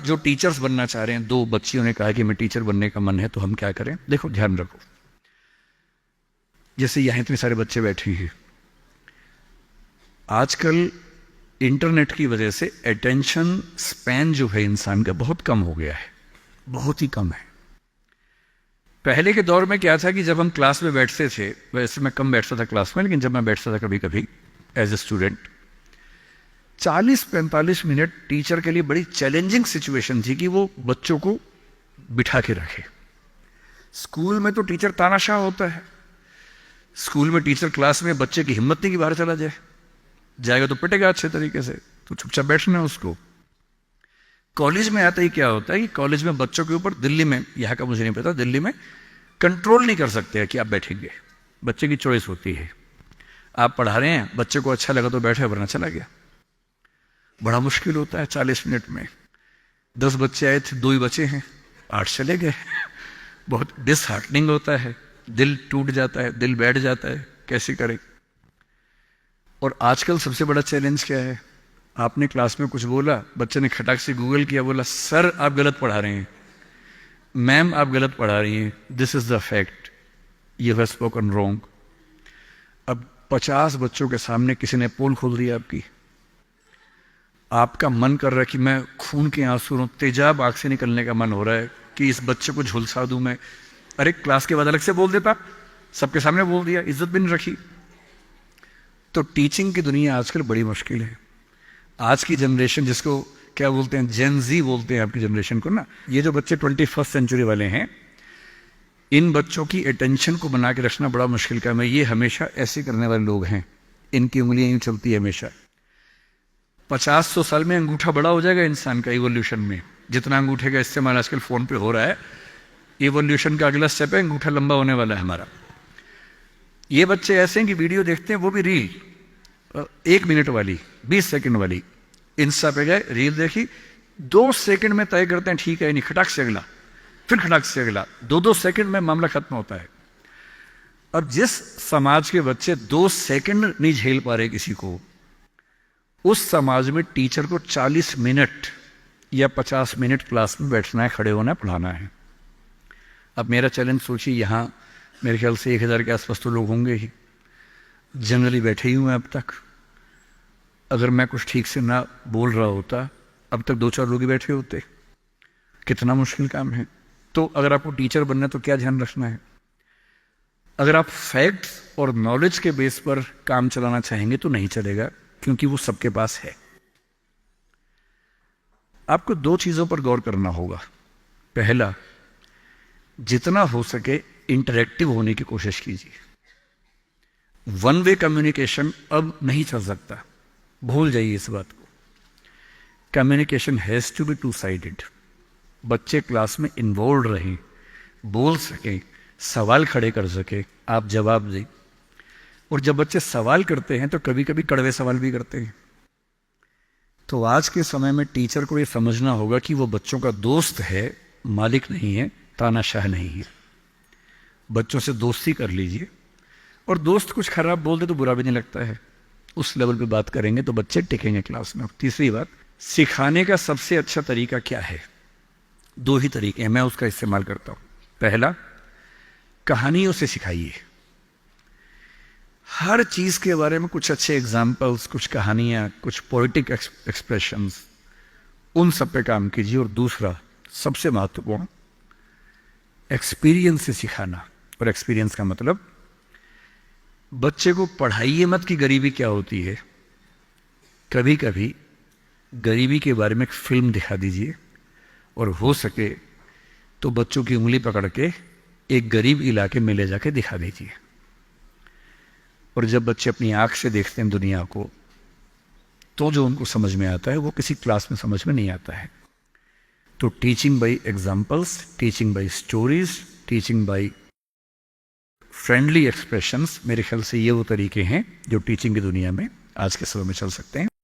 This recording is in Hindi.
जो टीचर्स बनना चाह रहे हैं, 2 बच्चियों ने कहा कि मैं टीचर बनने का मन है, तो हम क्या करें? देखो, ध्यान रखो, जैसे यहाँ इतने सारे बच्चे बैठे हैं, आजकल इंटरनेट की वजह से अटेंशन स्पैन जो है इंसान का बहुत कम हो गया है, बहुत ही कम है। पहले के दौर में क्या था कि जब हम क्लास में बैठते थे, वैसे मैं कम बैठता था क्लास में, लेकिन जब मैं बैठता था कभी कभी as a student, 40-45 minute teacher के लिए बड़ी चैलेंजिंग सिचुएशन थी कि वो बच्चों को बिठा के रखे। स्कूल में तो टीचर तानाशाह होता है, स्कूल में टीचर क्लास में बच्चे की हिम्मत नहीं कि बाहर चला जाए, जाएगा तो पिटेगा अच्छे तरीके से, तो चुपचाप बैठना है उसको। कॉलेज में आता ही क्या होता है कि कॉलेज में बच्चों के ऊपर, दिल्ली में, यहाँ का मुझे नहीं पता, दिल्ली में कंट्रोल नहीं कर सकते हैं कि आप बैठेंगे, बच्चे की चॉइस होती है। आप पढ़ा रहे हैं, बच्चे को अच्छा लगा तो बैठे, वरना चला गया। बड़ा मुश्किल होता है 40 मिनट में। 10 बच्चे आए थे, 2 ही बचे हैं, 8 चले गए। बहुत डिसहार्टनिंग होता है, दिल टूट जाता है, दिल बैठ जाता है, कैसे करें। और आजकल सबसे बड़ा चैलेंज क्या है? आपने क्लास में कुछ बोला, बच्चे ने खटाक से गूगल किया, बोला सर आप गलत पढ़ा रहे हैं, मैम आप गलत पढ़ा रही हैं, this is the fact, you have spoken wrong. अब 50 बच्चों के सामने किसी ने पोल खोल दिया आपकी, आपका मन कर रहा है कि मैं खून के आंसू, तेजाब आंख से निकलने का मन हो रहा है कि इस बच्चे को झुलसा दूं मैं। अरे क्लास के बाद अलग से बोल देता, सबके सामने बोल दिया, इज्जत भी नहीं रखी। तो टीचिंग की दुनिया आजकल बड़ी मुश्किल है। आज की जनरेशन, जिसको क्या बोलते हैं, जेन जी बोलते हैं आपकी जनरेशन को ना, ये जो बच्चे 21st सेंचुरी वाले हैं, इन बच्चों की अटेंशन को बना के रखना बड़ा मुश्किल काम है। ये हमेशा ऐसे करने वाले लोग हैं, इनकी उंगलियां यूं चलती है हमेशा। 50-100 साल में अंगूठा बड़ा हो जाएगा इंसान का, इवोल्यूशन में जितना अंगूठे का इस्तेमाल आजकल फोन पे हो रहा है, इवोल्यूशन का अगला स्टेप है, अंगूठा लंबा होने वाला है हमारा। ये बच्चे ऐसे हैं कि वीडियो देखते हैं, वो भी रील 1 मिनट वाली, 20 सेकंड वाली, इंस्टा पे गए, रील देखी, 2 सेकंड में तय करते हैं ठीक है नहीं, खटाक से अगला, फिर खटाक से अगला, 2-2 सेकंड में मामला खत्म होता है। और जिस समाज के बच्चे 2 सेकंड नहीं झेल पा रहे किसी को, उस समाज में टीचर को 40 मिनट या 50 मिनट क्लास में बैठना है, खड़े होना है, पढ़ाना है। अब मेरा चैलेंज सोचिए, यहाँ मेरे ख्याल से 1000 के आसपास तो लोग होंगे ही, जनरली बैठे ही हुए अब तक। अगर मैं कुछ ठीक से ना बोल रहा होता, अब तक 2-4 लोग ही बैठे होते। कितना मुश्किल काम है। तो अगर आपको टीचर बनना है तो क्या ध्यान रखना है? अगर आप फैक्ट्स और नॉलेज के बेस पर काम चलाना चाहेंगे तो नहीं चलेगा, क्योंकि वो सबके पास है। आपको 2 चीजों पर गौर करना होगा। पहला, जितना हो सके इंटरेक्टिव होने की कोशिश कीजिए। वन वे कम्युनिकेशन अब नहीं चल सकता, भूल जाइए इस बात को। Communication has to be 2 sided. बच्चे क्लास में इन्वॉल्व रहें, बोल सकें, सवाल खड़े कर सके, आप जवाब दें। और जब बच्चे सवाल करते हैं तो कभी कभी कड़वे सवाल भी करते हैं। तो आज के समय में टीचर को ये समझना होगा कि वो बच्चों का दोस्त है, मालिक नहीं है, तानाशाह नहीं है। बच्चों से दोस्ती कर लीजिए, और दोस्त कुछ खराब बोल दे तो बुरा भी नहीं लगता है, उस लेवल पे बात करेंगे तो बच्चे टिकेंगे क्लास में। तीसरी बात, सिखाने का सबसे अच्छा तरीका क्या है? 2 ही तरीके हैं, मैं उसका इस्तेमाल करता हूं। पहला, कहानियों से सिखाइए। हर चीज के बारे में कुछ अच्छे एग्जाम्पल्स, कुछ कहानियां, कुछ पोएटिक एक्सप्रेशंस, उन सब पे काम कीजिए। और दूसरा, सबसे महत्वपूर्ण, एक्सपीरियंस से सिखाना। और एक्सपीरियंस का मतलब, बच्चे को पढ़ाइए मत कि गरीबी क्या होती है। कभी कभी गरीबी के बारे में एक फिल्म दिखा दीजिए, और हो सके तो बच्चों की उंगली पकड़ के एक गरीब इलाके में ले जाके दिखा दीजिए। और जब बच्चे अपनी आंख से देखते हैं दुनिया को, तो जो उनको समझ में आता है वो किसी क्लास में समझ में नहीं आता है। तो teaching bye examples, teaching bye stories, teaching bye friendly expressions, मेरे ख्याल से ये वो तरीके हैं जो टीचिंग की दुनिया में आज के समय में चल सकते हैं।